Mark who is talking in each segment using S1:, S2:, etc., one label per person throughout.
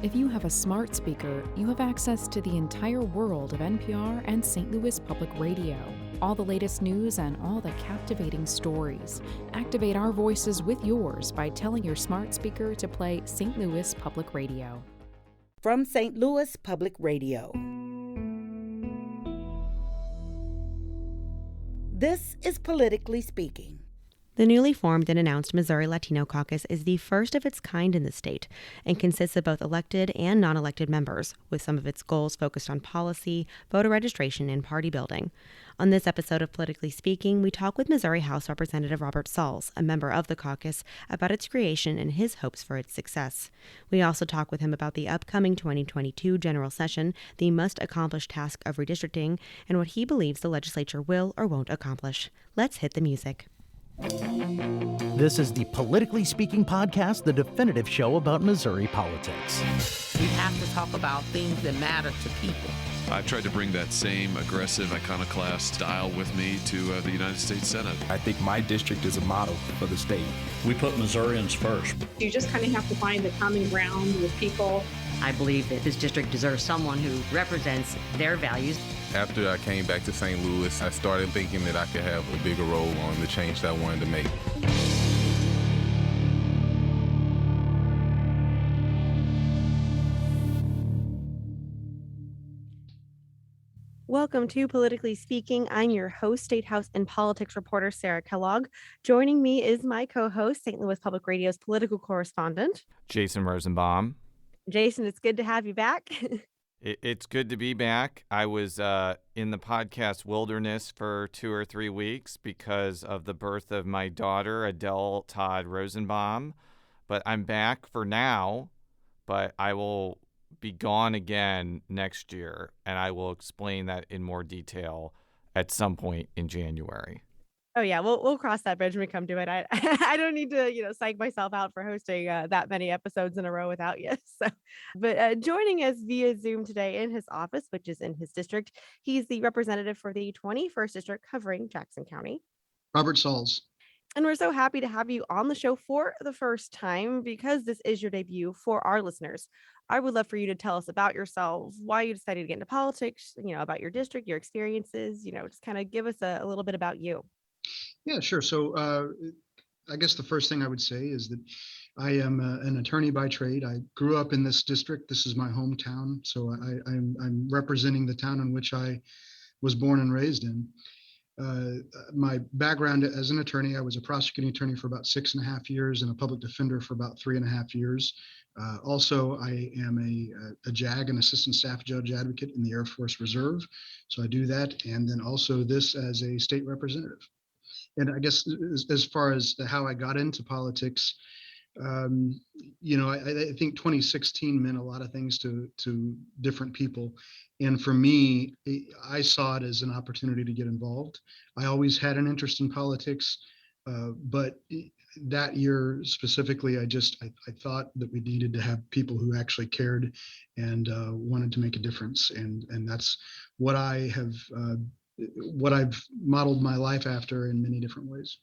S1: If you have a smart speaker, you have access to the entire world of NPR and St. Louis Public Radio. All the latest news and all the captivating stories. Activate our voices with yours by telling your smart speaker to play St. Louis Public Radio.
S2: From St. Louis Public Radio. This is Politically Speaking.
S3: The newly formed and announced Missouri Latino Caucus is the first of its kind in the state and consists of both elected and non-elected members, with some of its goals focused on policy, voter registration, and party building. On this episode of Politically Speaking, we talk with Missouri House Representative Robert Sauls, a member of the caucus, about its creation and his hopes for its success. We also talk with him about the upcoming 2022 general session, the must-accomplish task of redistricting, and what he believes the legislature will or won't accomplish. Let's hit the music.
S4: This is the Politically Speaking podcast, the definitive show about Missouri politics.
S5: We have to talk about things that matter to people.
S6: I've tried to bring that same aggressive, iconoclast style with me to the United States Senate.
S7: I think my district is a model for the state.
S8: We put Missourians first.
S9: You just kind of have to find the common ground with people.
S10: I believe that this district deserves someone who represents their values.
S7: After I came back to St. Louis, I started thinking that I could have a bigger role on the change that I wanted to make.
S3: Welcome to Politically Speaking. I'm your host, State House and Politics reporter Sarah Kellogg. Joining me is my co-host, St. Louis Public Radio's political correspondent,
S11: Jason Rosenbaum.
S3: Jason, it's good to have you back.
S11: It's good to be back. I was in the podcast wilderness for 2 or 3 weeks because of the birth of my daughter, Adele Todd Rosenbaum. But I'm back for now, but I will be gone again next year, and I will explain that in more detail at some point in January.
S3: Oh yeah, we'll cross that bridge when we come to it. I don't need to psych myself out for hosting that many episodes in a row without you. But joining us via Zoom today in his office, which is in his district, he's the representative for the 21st district covering Jackson County,
S12: Robert Sauls.
S3: And we're so happy to have you on the show for the first time because this is your debut for our listeners. I would love for you to tell us about yourself, why you decided to get into politics, about your district, your experiences, just kind of give us a little bit about you.
S12: Yeah, sure. So I guess the first thing I would say is that I am an attorney by trade. I grew up in this district. This is my hometown. So I'm representing the town in which I was born and raised in. My background as an attorney, I was a prosecuting attorney for about 6.5 years and a public defender for about 3.5 years. Also, I am a JAG, an assistant staff judge advocate in the Air Force Reserve. So I do that. And then also this as a state representative. And I guess as far as how I got into politics, I think 2016 meant a lot of things to different people. And for me, I saw it as an opportunity to get involved. I always had an interest in politics, but that year specifically, I thought that we needed to have people who actually cared and wanted to make a difference. And that's what I've modeled my life after in many different ways.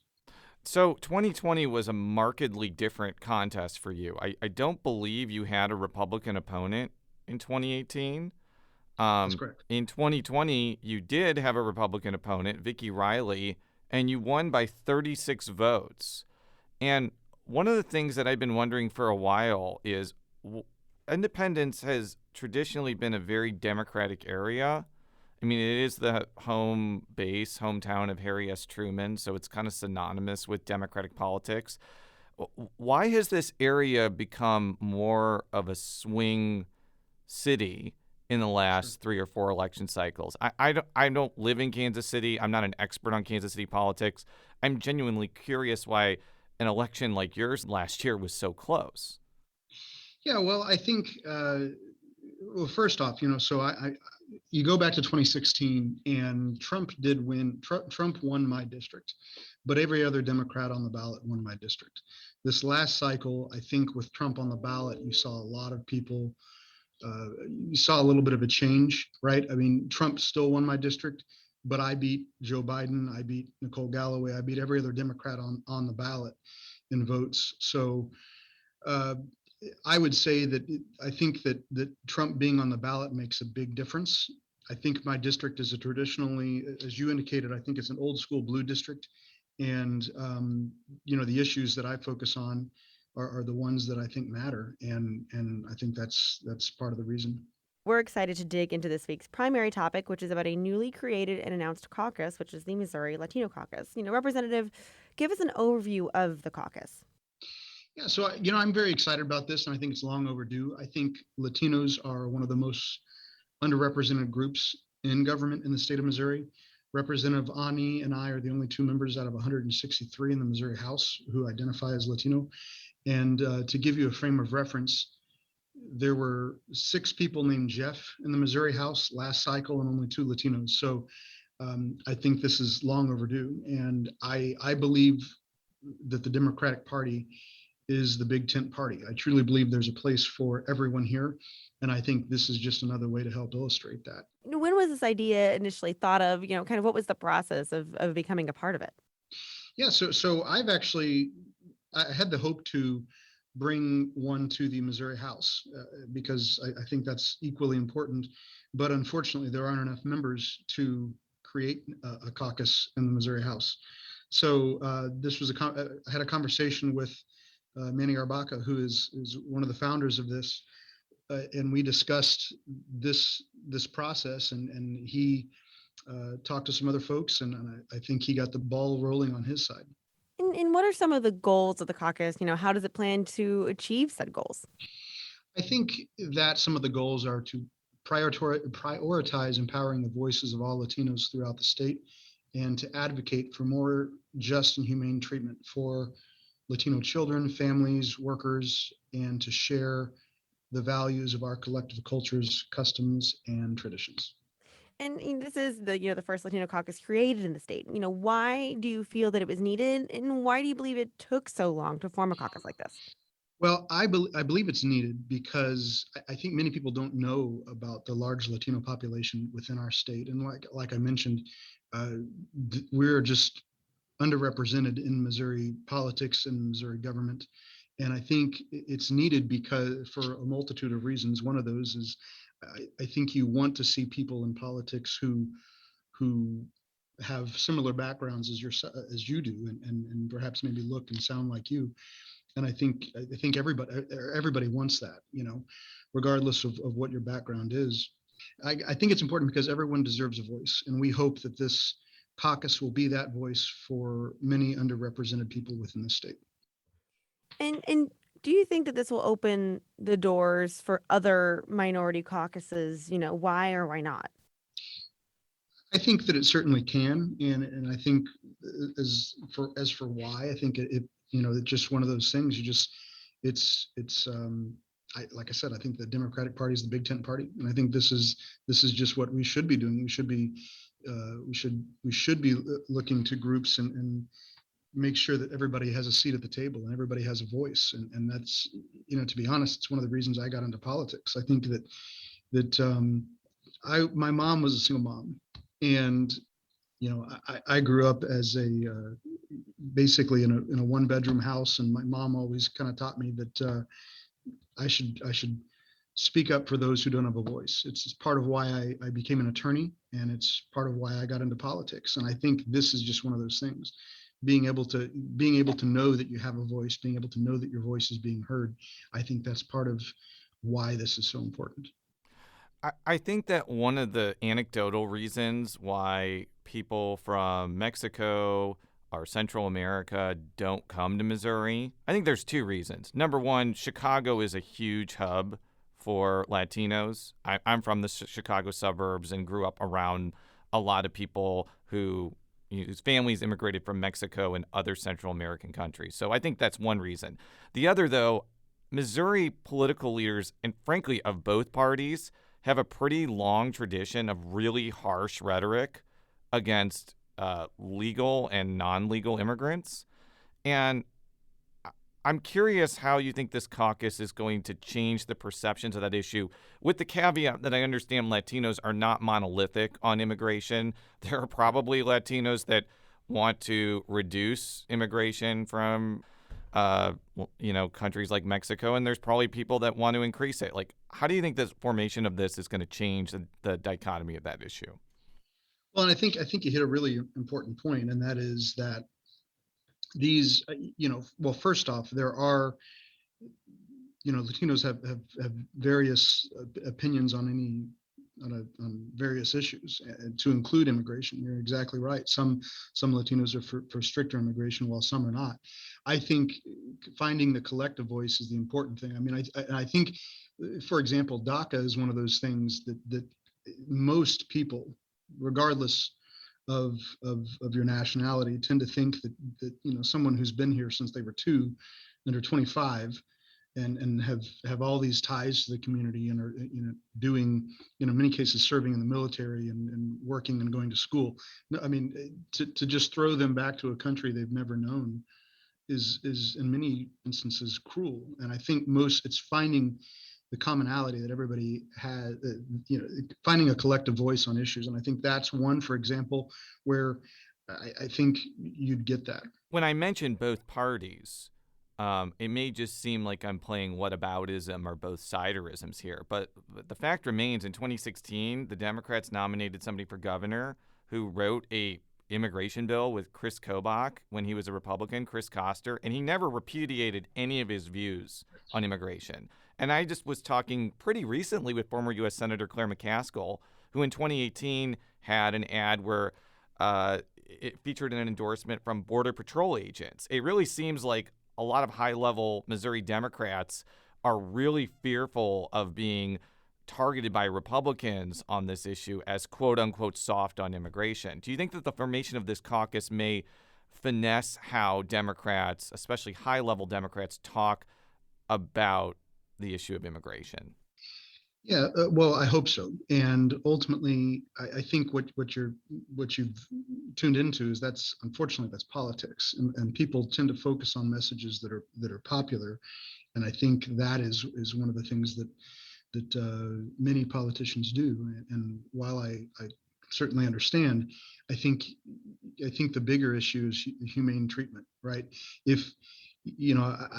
S11: So 2020 was a markedly different contest for you. I don't believe you had a Republican opponent in 2018.
S12: That's correct.
S11: In 2020, you did have a Republican opponent, Vicky Riley, and you won by 36 votes. And one of the things that I've been wondering for a while is Independence has traditionally been a very Democratic area. I mean, it is the hometown of Harry S. Truman, so it's kind of synonymous with Democratic politics. Why has this area become more of a swing city in the last 3 or 4 election cycles? I don't live in Kansas City. I'm not an expert on Kansas City politics. I'm genuinely curious why an election like yours last year was so close.
S12: Yeah, well, I think, first off, so you go back to 2016 and Trump did win. Trump won my district, but every other Democrat on the ballot won my district. This last cycle, I think with Trump on the ballot, you saw a lot of people, you saw a little bit of a change, right? I mean, Trump still won my district, but I beat Joe Biden, I beat Nicole Galloway, I beat every other Democrat on the ballot in votes. So I would say that I think that Trump being on the ballot makes a big difference. I think my district is a traditionally, as you indicated, I think it's an old school blue district. And, the issues that I focus on are the ones that I think matter. And I think that's part of the reason.
S3: We're excited to dig into this week's primary topic, which is about a newly created and announced caucus, which is the Missouri Latino Caucus. Representative, give us an overview of the caucus.
S12: Yeah, so, I'm very excited about this, and I think it's long overdue. I think Latinos are one of the most underrepresented groups in government in the state of Missouri. Representative Ani and I are the only two members out of 163 in the Missouri House who identify as Latino. And to give you a frame of reference, there were 6 people named Jeff in the Missouri House last cycle and only 2 Latinos. So I think this is long overdue. And I believe that the Democratic Party is the big tent party. I truly believe there's a place for everyone here. And I think this is just another way to help illustrate that.
S3: When was this idea initially thought of? Kind of what was the process of becoming a part of it?
S12: Yeah, so I had the hope to bring one to the Missouri House because I think that's equally important. But unfortunately, there aren't enough members to create a caucus in the Missouri House. So this was I had a conversation with Manny Arbaca, who is one of the founders of this, and we discussed this process, and he talked to some other folks, and I think he got the ball rolling on his side.
S3: And what are some of the goals of the caucus? How does it plan to achieve said goals?
S12: I think that some of the goals are to prioritize empowering the voices of all Latinos throughout the state, and to advocate for more just and humane treatment for Latino children, families, workers, and to share the values of our collective cultures, customs, and traditions.
S3: And this is the first Latino caucus created in the state. Why do you feel that it was needed, and why do you believe it took so long to form a caucus like this?
S12: Well, I believe it's needed because I think many people don't know about the large Latino population within our state. And like I mentioned, we're just underrepresented in Missouri politics and Missouri government. And I think it's needed because for a multitude of reasons. One of those is I think you want to see people in politics who have similar backgrounds as you do, and perhaps maybe look and sound like you. And I think everybody wants that, regardless of what your background is. I think it's important because everyone deserves a voice, and we hope that this caucus will be that voice for many underrepresented people within the state.
S3: And do you think that this will open the doors for other minority caucuses? Why or why not?
S12: I think that it certainly can, and I think as for why, I think it's just one of those things. Like I said, I think the Democratic Party is the big tent party, and I think this is just what we should be doing. We should be looking to groups and make sure that everybody has a seat at the table and everybody has a voice. And that's, to be honest, it's one of the reasons I got into politics. I think that my mom was a single mom, and I grew up as basically in a 1-bedroom house, and my mom always kind of taught me that I should speak up for those who don't have a voice. It's part of why I became an attorney, and it's part of why I got into politics. And I think this is just one of those things. Being able to know that you have a voice, being able to know that your voice is being heard. I think that's part of why this is so important.
S11: I think that one of the anecdotal reasons why people from Mexico or Central America don't come to Missouri, I think there's 2 reasons. Number one, Chicago is a huge hub for Latinos. I'm from the Chicago suburbs and grew up around a lot of people whose families immigrated from Mexico and other Central American countries. So I think that's one reason. The other, though, Missouri political leaders, and frankly of both parties, have a pretty long tradition of really harsh rhetoric against legal and non-legal immigrants. And I'm curious how you think this caucus is going to change the perceptions of that issue, with the caveat that I understand Latinos are not monolithic on immigration. There are probably Latinos that want to reduce immigration from countries like Mexico, and there's probably people that want to increase it. Like, how do you think the formation of this is going to change the dichotomy of that issue?
S12: Well, and I think you hit a really important point, and that is that these, well, first off, there are, Latinos have various opinions on various issues, to include immigration. You're exactly right. Some Latinos are for stricter immigration, while some are not. I think finding the collective voice is the important thing. I mean, I think, for example, DACA is one of those things that most people, regardless of your nationality, tend to think that someone who's been here since they were 2 and are 25 and have all these ties to the community and are doing, in many cases, serving in the military and working and going to school. I mean, to just throw them back to a country they've never known is in many instances cruel. And I think it's finding the commonality that everybody has, finding a collective voice on issues. And I think that's one, for example, where I think you'd get that.
S11: When I mentioned both parties, it may just seem like I'm playing whataboutism or both siderisms here, but the fact remains, in 2016, the Democrats nominated somebody for governor who wrote a immigration bill with Chris Kobach when he was a Republican, Chris Koster, and he never repudiated any of his views on immigration. And I just was talking pretty recently with former U.S. Senator Claire McCaskill, who in 2018 had an ad where it featured an endorsement from Border Patrol agents. It really seems like a lot of high-level Missouri Democrats are really fearful of being targeted by Republicans on this issue as quote-unquote soft on immigration. Do you think that the formation of this caucus may finesse how Democrats, especially high-level Democrats, talk about the issue of immigration?
S12: Yeah, well, I hope so. And ultimately, I think what you've tuned into is unfortunately that's politics, and people tend to focus on messages that are popular. And I think that is one of the things that many politicians do. And while I certainly understand, I think the bigger issue is humane treatment, right? If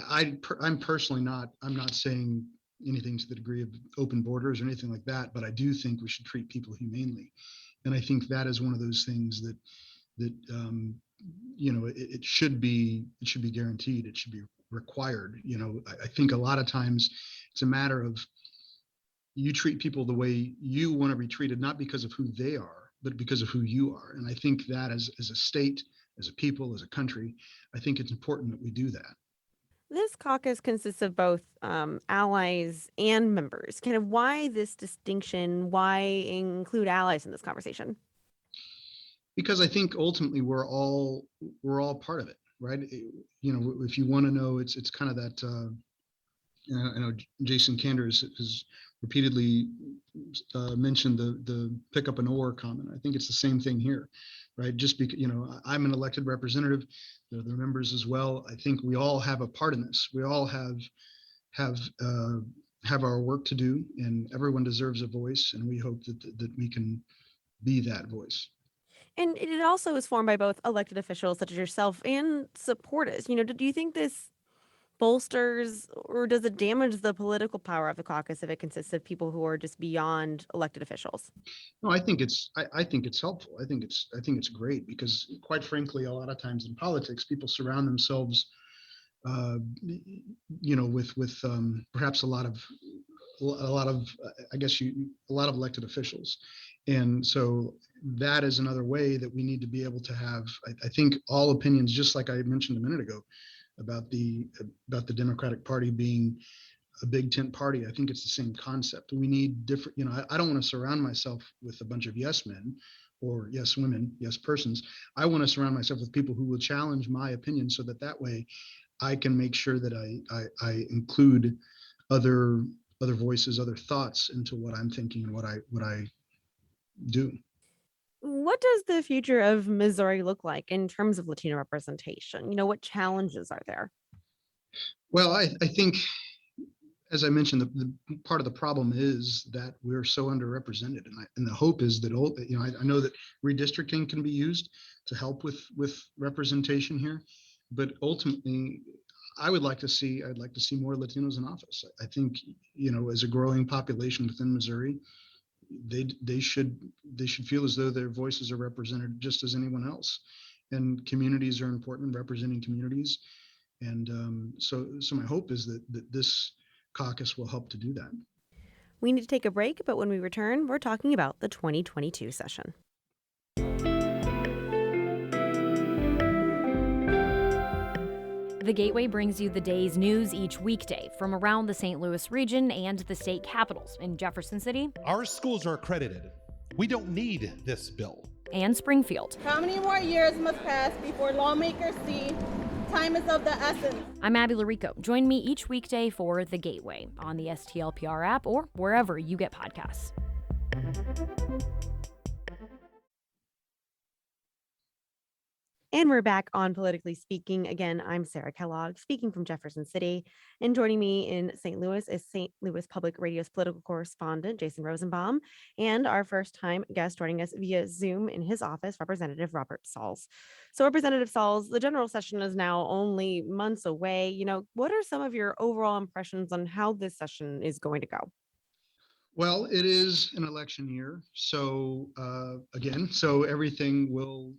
S12: I'm personally I'm not saying anything to the degree of open borders or anything like that, but I do think we should treat people humanely. And I think that is one of those things that it should be guaranteed. It should be required. I think a lot of times it's a matter of you treat people the way you want to be treated, not because of who they are, but because of who you are. And I think that as a state, as a people, as a country, I think it's important that we do that.
S3: This caucus consists of both allies and members. Kind of why this distinction? Why include allies in this conversation?
S12: Because I think ultimately we're all part of it, right? If you want to know, it's kind of that. I know Jason Kander has repeatedly mentioned the pick up an oar comment. I think it's the same thing here, right? Just because I'm an elected representative, there are members as well. I think we all have a part in this. We all have our work to do, and everyone deserves a voice. And we hope that we can be that voice.
S3: And it also is formed by both elected officials such as yourself and supporters. Do you think this bolsters or does it damage the political power of the caucus if it consists of people who are just beyond elected officials?
S12: No, I think it's helpful. I think it's great because, quite frankly, a lot of times in politics, people surround themselves, with perhaps a lot of elected officials, and so that is another way that we need to be able to have. I think all opinions, just like I mentioned a minute ago, about the Democratic Party being a big tent party. I think it's the same concept. We need different, I don't want to surround myself with a bunch of yes men or yes women, yes persons. I want to surround myself with people who will challenge my opinion so that way I can make sure that I include other voices, other thoughts into what I'm thinking and what I do.
S3: What does the future of Missouri look like in terms of Latino representation? What challenges are there?
S12: Well, I think, as I mentioned, the part of the problem is that we're so underrepresented, and the hope is that I know that redistricting can be used to help with representation here, but ultimately, I'd like to see more Latinos in office. I think, as a growing population within Missouri, they should feel as though their voices are represented just as anyone else. And communities are important, representing communities. And so my hope is that this caucus will help to do that.
S3: We need to take a break, but when we return, we're talking about the 2022 session.
S13: The Gateway brings you the day's news each weekday from around the St. Louis region and the state capitals in Jefferson City.
S14: Our schools are accredited. We don't need this bill.
S13: And Springfield.
S15: How many more years must pass before lawmakers see time is of the essence?
S13: I'm Abby Larico. Join me each weekday for The Gateway on the STLPR app or wherever you get podcasts.
S3: And we're back on Politically Speaking. Again, I'm Sarah Kellogg, speaking from Jefferson City. And joining me in St. Louis is St. Louis Public Radio's political correspondent, Jason Rosenbaum, and our first-time guest joining us via Zoom in his office, Representative Robert Sauls. So, Representative Sauls, the general session is now only months away. What are some of your overall impressions on how this session is going to go?
S12: Well, it is an election year. So, so everything will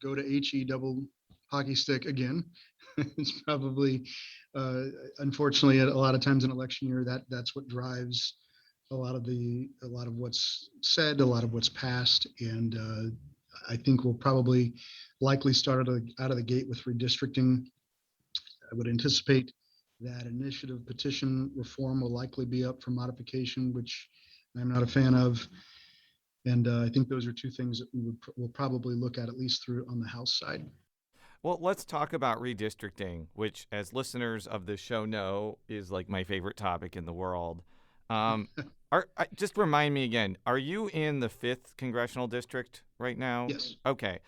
S12: go to HE double hockey stick again. It's probably, unfortunately, a lot of times in election year, that's what drives a lot of what's said, a lot of what's passed, and I think we'll probably likely start out of the gate with redistricting. I would anticipate that initiative petition reform will likely be up for modification, which I'm not a fan of. And I think those are two things that we'll probably look at least through on the House side.
S11: Well, let's talk about redistricting, which, as listeners of this show know, is like my favorite topic in the world. Just remind me again, are you in the 5th congressional district right now?
S12: Yes.
S11: Okay.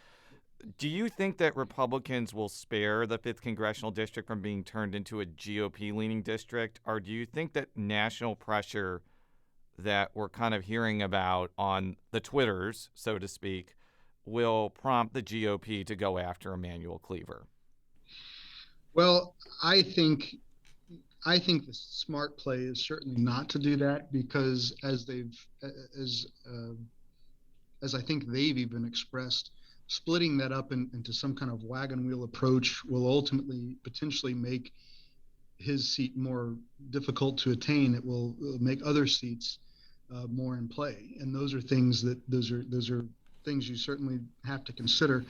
S11: Do you think that Republicans will spare the 5th congressional district from being turned into a GOP-leaning district, or do you think that national pressure that we're kind of hearing about on the Twitters, so to speak, will prompt the GOP to go after Emmanuel Cleaver?
S12: Well, I think the smart play is certainly not to do that, because as I think they've even expressed, splitting that up into some kind of wagon wheel approach will ultimately potentially make his seat more difficult to attain. It will make other seats more in play, and those are things you certainly have to consider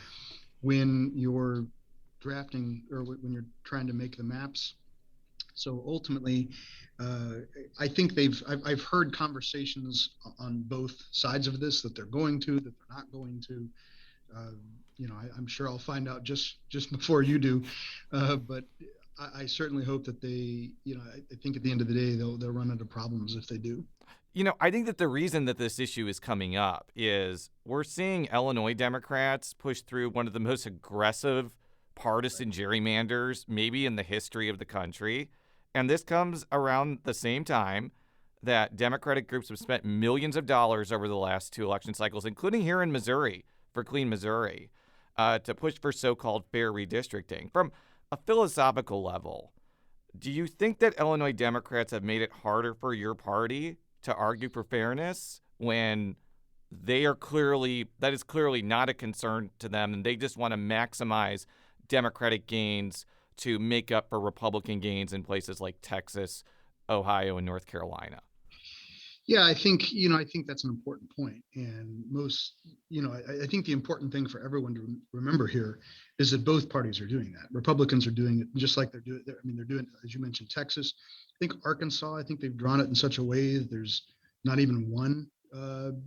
S12: when you're drafting or when you're trying to make the maps. So ultimately, I think I've heard conversations on both sides of this, that they're going to, that they're not going to. I'm sure I'll find out just before you do, but I certainly hope that they, I think at the end of the day, they'll run into problems if they do.
S11: I think that the reason that this issue is coming up is we're seeing Illinois Democrats push through one of the most aggressive partisan gerrymanders maybe in the history of the country. And this comes around the same time that Democratic groups have spent millions of dollars over the last 2 election cycles, including here in Missouri, for Clean Missouri, to push for so-called fair redistricting. From a philosophical level, do you think that Illinois Democrats have made it harder for your party to argue for fairness when that is clearly not a concern to them, and they just want to maximize Democratic gains to make up for Republican gains in places like Texas, Ohio, and North Carolina?
S12: Yeah, I think that's an important point. And I think the important thing for everyone to remember here is that both parties are doing that. Republicans are doing it just like they're doing, as you mentioned, Texas. I think Arkansas, I think they've drawn it in such a way that there's not even one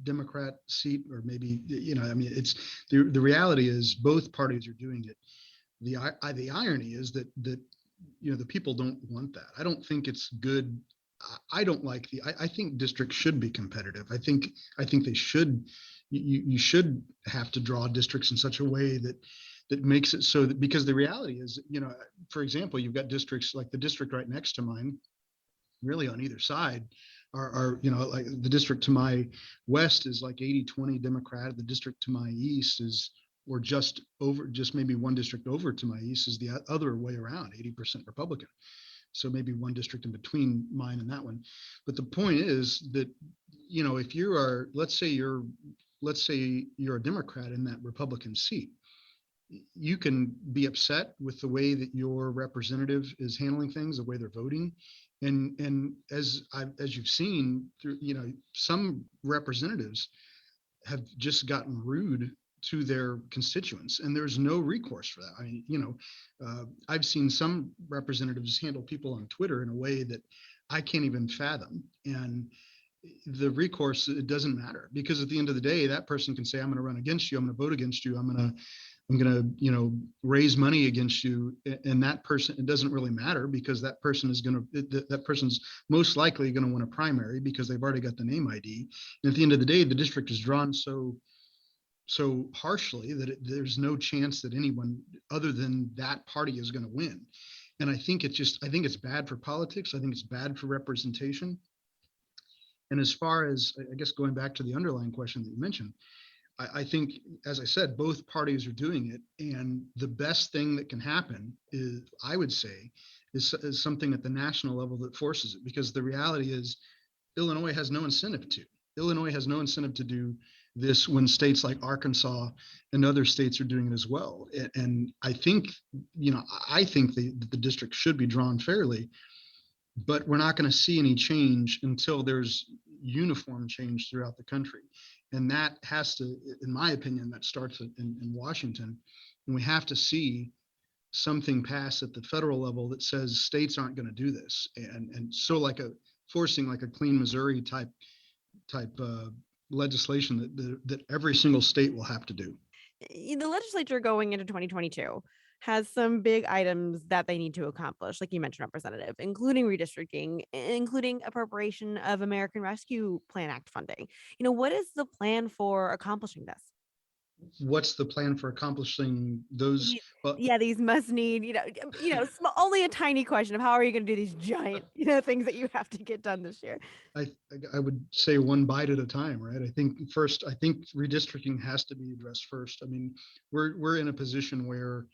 S12: Democrat seat, or maybe, it's the reality is both parties are doing it. The irony is that the people don't want that. I don't think it's good. I don't like I think districts should be competitive. I think they should. You should have to draw districts in such a way that makes it so that, because the reality is, for example, you've got districts like the district right next to mine, really on either side are like the district to my west is like 80-20 Democrat. The district to my east is or just maybe one district over to my east is the other way around, 80% Republican. So maybe one district in between mine and that one. But the point is that, if you are, let's say you're a Democrat in that Republican seat, you can be upset with the way that your representative is handling things, the way they're voting. And as you've seen through, some representatives have just gotten rude to their constituents, and there's no recourse for that. I mean, I've seen some representatives handle people on Twitter in a way that I can't even fathom. And the recourse, it doesn't matter, because at the end of the day, that person can say, I'm going to run against you, I'm going to vote against you, I'm going to raise money against you. And that person, it doesn't really matter, because that person is that person's most likely going to win a primary because they've already got the name ID. And at the end of the day, the district is drawn so harshly that there's no chance that anyone other than that party is going to win. And I think it's bad for politics. I think it's bad for representation. And as far as, I guess, going back to the underlying question that you mentioned, I think, as I said, both parties are doing it. And the best thing that can happen is, I would say, is something at the national level that forces it. Because the reality is, Illinois has no incentive to. Illinois has no incentive to do this when states like Arkansas and other states are doing it as well. And I think, the district should be drawn fairly, but we're not going to see any change until there's uniform change throughout the country. And that has to, in my opinion, that starts in Washington. And we have to see something pass at the federal level that says states aren't going to do this. And so forcing like a clean Missouri type legislation that every single state will have to do.
S3: The legislature going into 2022 has some big items that they need to accomplish, like you mentioned, Representative, including redistricting, including appropriation of American Rescue Plan Act funding. What is the plan for accomplishing this?
S12: What's the plan for accomplishing those?
S3: These must need, only a tiny question of how are you going to do these giant, things that you have to get done this year?
S12: I would say one bite at a time, right? I think redistricting has to be addressed first. I mean, we're in a position where,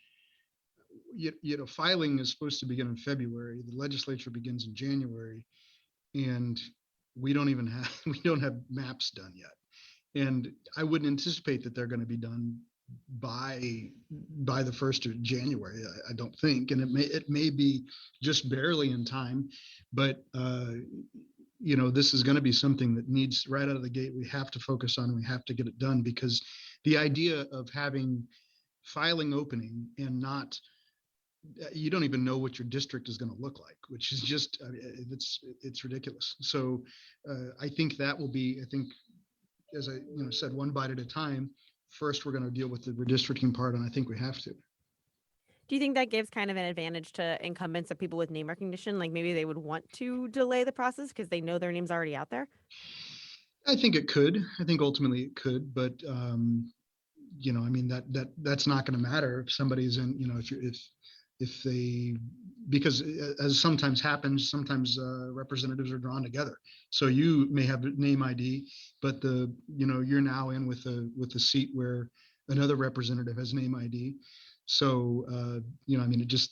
S12: filing is supposed to begin in February. The legislature begins in January, and we don't have maps done yet. And I wouldn't anticipate that they're going to be done by the 1st of January. I don't think, and it may be just barely in time, but this is going to be something that needs, right out of the gate, we have to focus on. We have to get it done, because the idea of having filing opening and not, you don't even know what your district is going to look like, which is just, it's ridiculous. So I think that will be, as I said, one bite at a time. First, we're going to deal with the redistricting part, and I think we have to.
S3: Do you think that gives kind of an advantage to incumbents of people with name recognition? Like maybe they would want to delay the process because they know their name's already out there?
S12: I think it could. I think ultimately it could, but that's not going to matter if somebody's in, if they, because as sometimes happens, sometimes representatives are drawn together. So you may have name ID, but you're now in with the seat where another representative has name ID. So,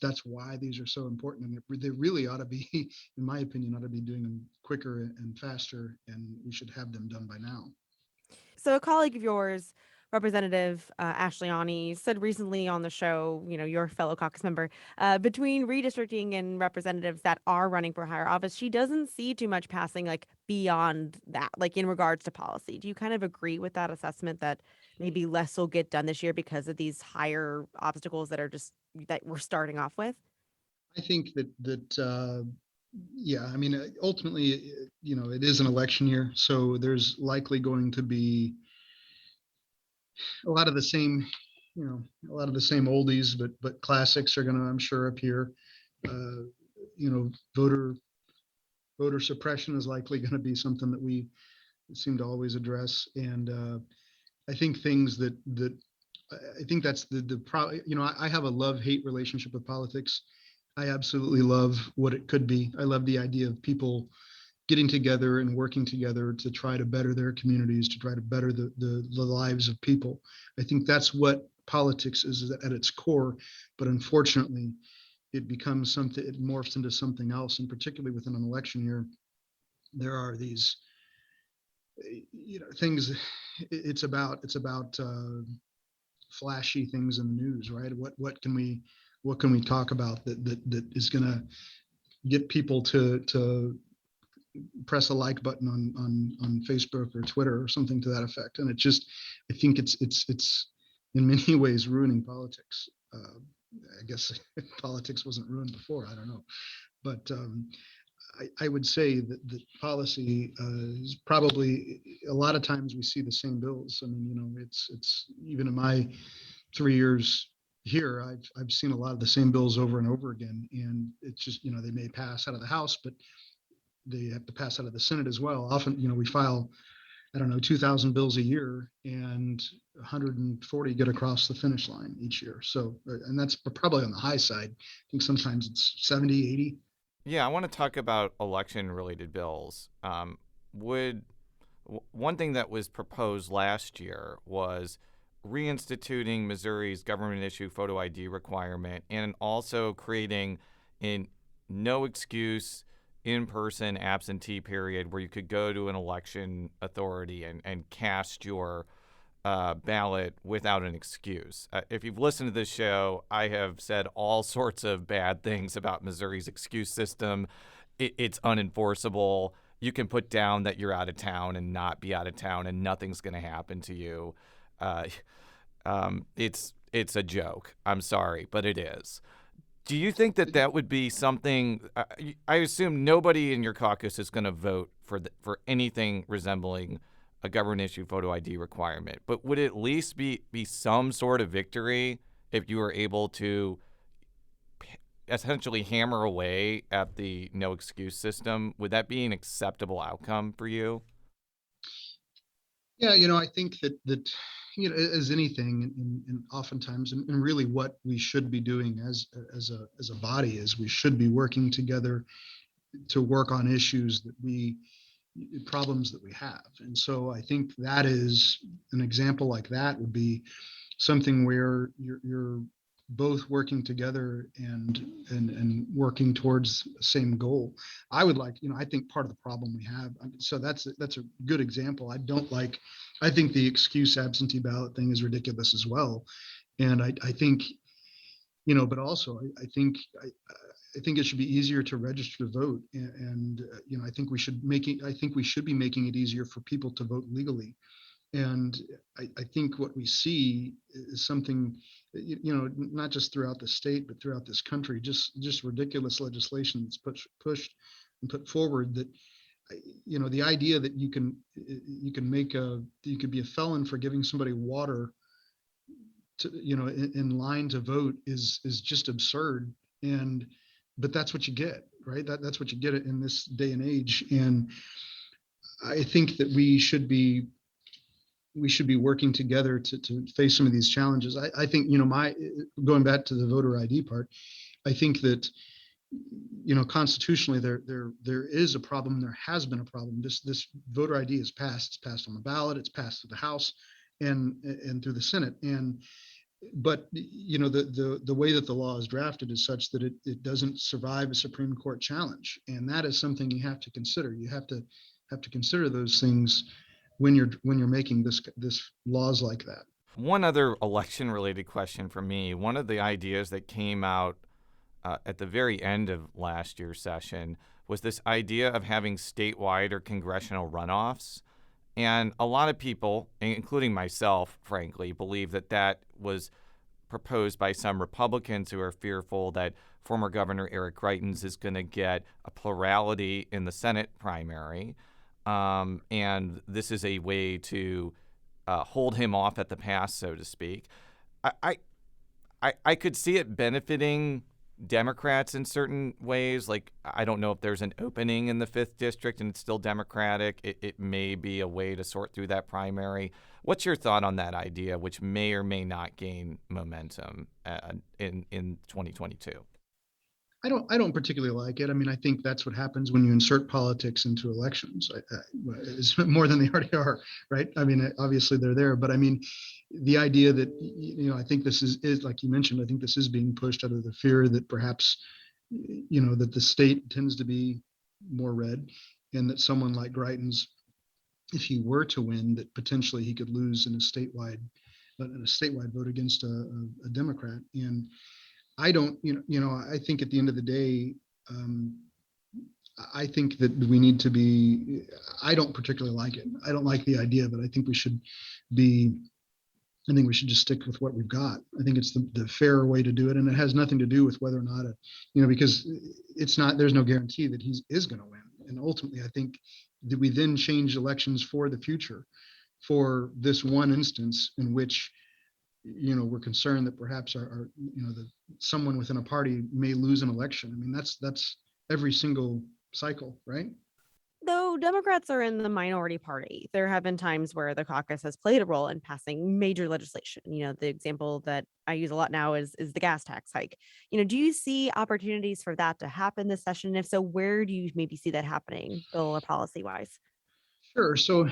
S12: that's why these are so important. And they really ought to be, in my opinion, ought to be doing them quicker and faster, and we should have them done by now.
S3: So a colleague of yours, Representative Ashleani, said recently on the show, your fellow caucus member, between redistricting and representatives that are running for higher office, she doesn't see too much passing beyond that, in regards to policy. Do you kind of agree with that assessment that maybe less will get done this year because of these higher obstacles that we're starting off with?
S12: I think that ultimately, it is an election year, so there's likely going to be a lot of the same oldies, but classics are going to, I'm sure, appear. Voter suppression is likely going to be something that we seem to always address. And I think things that I think that's the problem. I have a love-hate relationship with politics. I absolutely love what it could be. I love the idea of people getting together and working together to try to better their communities, to try to better the lives of people. I think that's what politics is at its core, but unfortunately, it becomes something. It morphs into something else, and particularly within an election year, there are these, things. It's about flashy things in the news, right? What can we talk about that is going to get people to press a like button on Facebook or Twitter or something to that effect? And I think it's in many ways ruining politics. I guess politics wasn't ruined before. I don't know, but I would say that policy is probably, a lot of times we see the same bills. I mean, it's even in my 3 years here, I've seen a lot of the same bills over and over again, and it's just, they may pass out of the House, but they have to pass out of the Senate as well. Often, we file, I don't know, 2,000 bills a year, and 140 get across the finish line each year. So, and that's probably on the high side. I think sometimes it's 70, 80.
S11: Yeah, I want to talk about election-related bills. One thing that was proposed last year was reinstituting Missouri's government-issue photo ID requirement, and also creating a no-excuse in-person absentee period where you could go to an election authority and cast your ballot without an excuse. If you've listened to this show, I have said all sorts of bad things about Missouri's excuse system. It's unenforceable. You can put down that you're out of town and not be out of town, and nothing's going to happen to you. It's a joke. I'm sorry, but it is. Do you think that would be something? I assume nobody in your caucus is going to vote for anything resembling a government-issued photo ID requirement, but would it at least be some sort of victory if you were able to essentially hammer away at the no-excuse system? Would that be an acceptable outcome for you?
S12: Yeah, I think that as anything, and oftentimes, and really what we should be doing as a body is we should be working together to work on issues problems that we have. And so I think that is an example like that would be something where you're both working together and working towards the same goal. I would like, I think part of the problem we have, so that's a good example. I think the excuse absentee ballot thing is ridiculous as well. And I think, but also I think it should be easier to register to vote, and I think we should be making it easier for people to vote legally. And I think what we see is something, not just throughout the state, but throughout this country, just ridiculous legislation that's pushed and put forward that, the idea that you could be a felon for giving somebody water to, in line to vote is just absurd. But that's what you get, right? That's what you get in this day and age. And I think that we should be working together to face some of these challenges. I think, going back to the voter ID part, I think that, constitutionally there is a problem. There has been a problem. This voter ID is passed. It's passed on the ballot. It's passed through the House and through the Senate. But the way that the law is drafted is such that it doesn't survive a Supreme Court challenge, and that is something you have to consider. You have to consider those things when you're making this laws like that.
S11: One other election-related question for me. One of the ideas that came out at the very end of last year's session was this idea of having statewide or congressional runoffs. And a lot of people, including myself, frankly, believe that was proposed by some Republicans who are fearful that former Governor Eric Greitens is going to get a plurality in the Senate primary. And this is a way to hold him off at the pass, so to speak. I could see it benefiting Democrats in certain ways. Like, I don't know if there's an opening in the 5th district and it's still Democratic. It may be a way to sort through that primary. What's your thought on that idea, which may or may not gain momentum in 2022?
S12: I don't particularly like it. I mean, I think that's what happens when you insert politics into elections. It's more than they already are, right? I mean, obviously they're there, but I mean, the idea that, I think this is like you mentioned, I think this is being pushed out of the fear that perhaps, that the state tends to be more red, and that someone like Greitens, if he were to win, that potentially he could lose in a statewide vote against a Democrat. And I don't, I think at the end of the day, I think that we need to be, I don't particularly like it. I don't like the idea, but I think we should just stick with what we've got. I think it's the fair way to do it. And it has nothing to do with whether or not, because there's no guarantee that he is going to win. And ultimately, I think that we then change elections for the future for this one instance in which, we're concerned that perhaps someone within a party may lose an election. I mean, that's every single cycle, right?
S3: Though Democrats are in the minority party, there have been times where the caucus has played a role in passing major legislation. The example that I use a lot now is the gas tax hike. Do you see opportunities for that to happen this session? If so, where do you maybe see that happening, bill or policy wise?
S12: Sure. So,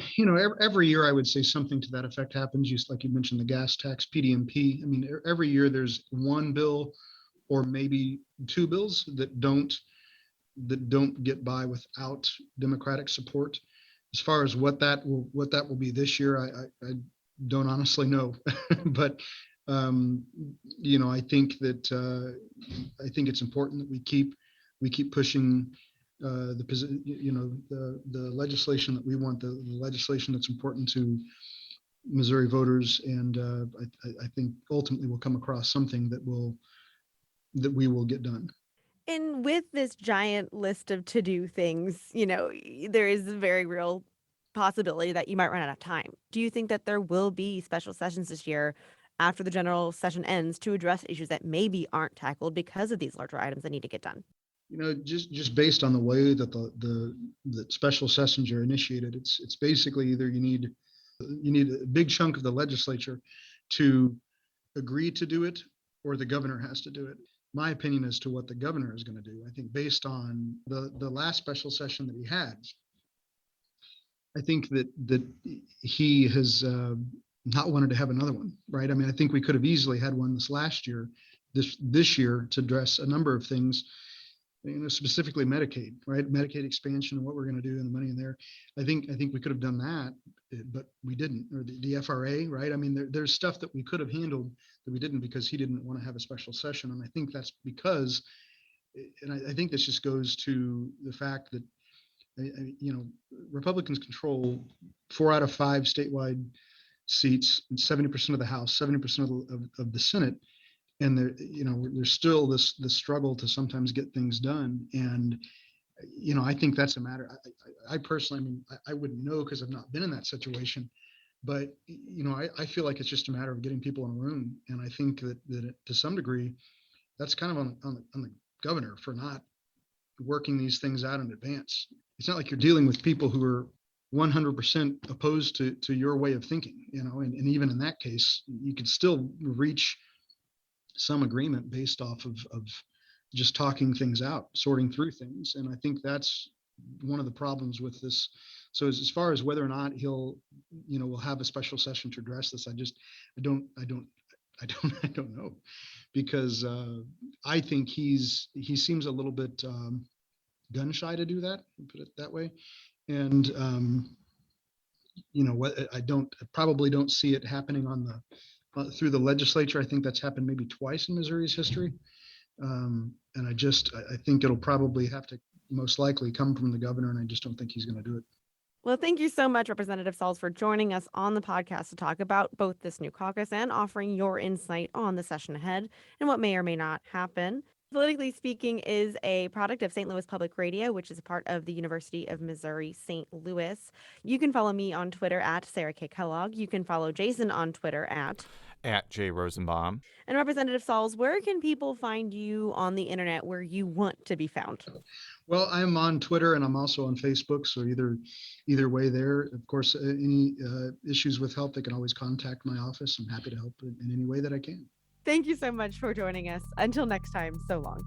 S12: every year I would say something to that effect happens. Just like you mentioned, the gas tax, PDMP. I mean, every year there's one bill or maybe two bills that don't get by without Democratic support. As far as what that will be this year, I don't honestly know. But I think that I think it's important that we keep pushing the legislation that we want, the legislation that's important to Missouri voters, and I think ultimately we'll come across something that we will get done.
S3: And with this giant list of to-do things, there is a very real possibility that you might run out of time. Do you think that there will be special sessions this year after the general session ends to address issues that maybe aren't tackled because of these larger items that need to get done?
S12: Just based on the way that the special sessions are initiated, it's basically either you need a big chunk of the legislature to agree to do it, or the governor has to do it. My opinion as to what the governor is going to do, I think based on the last special session that he had, I think that he has not wanted to have another one, right? I mean, I think we could have easily had one this year to address a number of things, specifically Medicaid, right? Medicaid expansion and what we're going to do and the money in there. I think we could have done that, but we didn't. Or the FRA, right? I mean, there's stuff that we could have handled that we didn't because he didn't want to have a special session. And I think that's because, and I think this just goes to the fact that, Republicans control 4 out of 5 statewide seats, and 70% of the House, 70% of the Senate. And there's still this struggle to sometimes get things done. And, I think that's a matter. I personally, I mean, I wouldn't know because I've not been in that situation, but, I feel like it's just a matter of getting people in a room. And I think that to some degree, that's kind of on the governor for not working these things out in advance. It's not like you're dealing with people who are 100% opposed to your way of thinking, and even in that case, you could still reach some agreement based off of just talking things out, sorting through things. And I think that's one of the problems with this. So as far as whether or not we'll have a special session to address this, I don't know, because I think he seems a little bit gun shy to do that, put it that way. And I probably don't see it happening through the legislature. I think that's happened maybe twice in Missouri's history. And I think it'll probably have to most likely come from the governor, and I just don't think he's going to do it.
S3: Well, thank you so much, Representative Sauls, for joining us on the podcast to talk about both this new caucus and offering your insight on the session ahead and what may or may not happen. Politically Speaking is a product of St. Louis Public Radio, which is a part of the University of Missouri St. Louis. You can follow me on Twitter at Sarah K. Kellogg. You can follow Jason on Twitter at
S11: J. Rosenbaum.
S3: And Representative Sauls, where can people find you on the internet where you want to be found?
S12: Well, I'm on Twitter and I'm also on Facebook. So either way there. Of course, any issues with help, they can always contact my office. I'm happy to help in any way that I can.
S3: Thank you so much for joining us. Until next time, so long.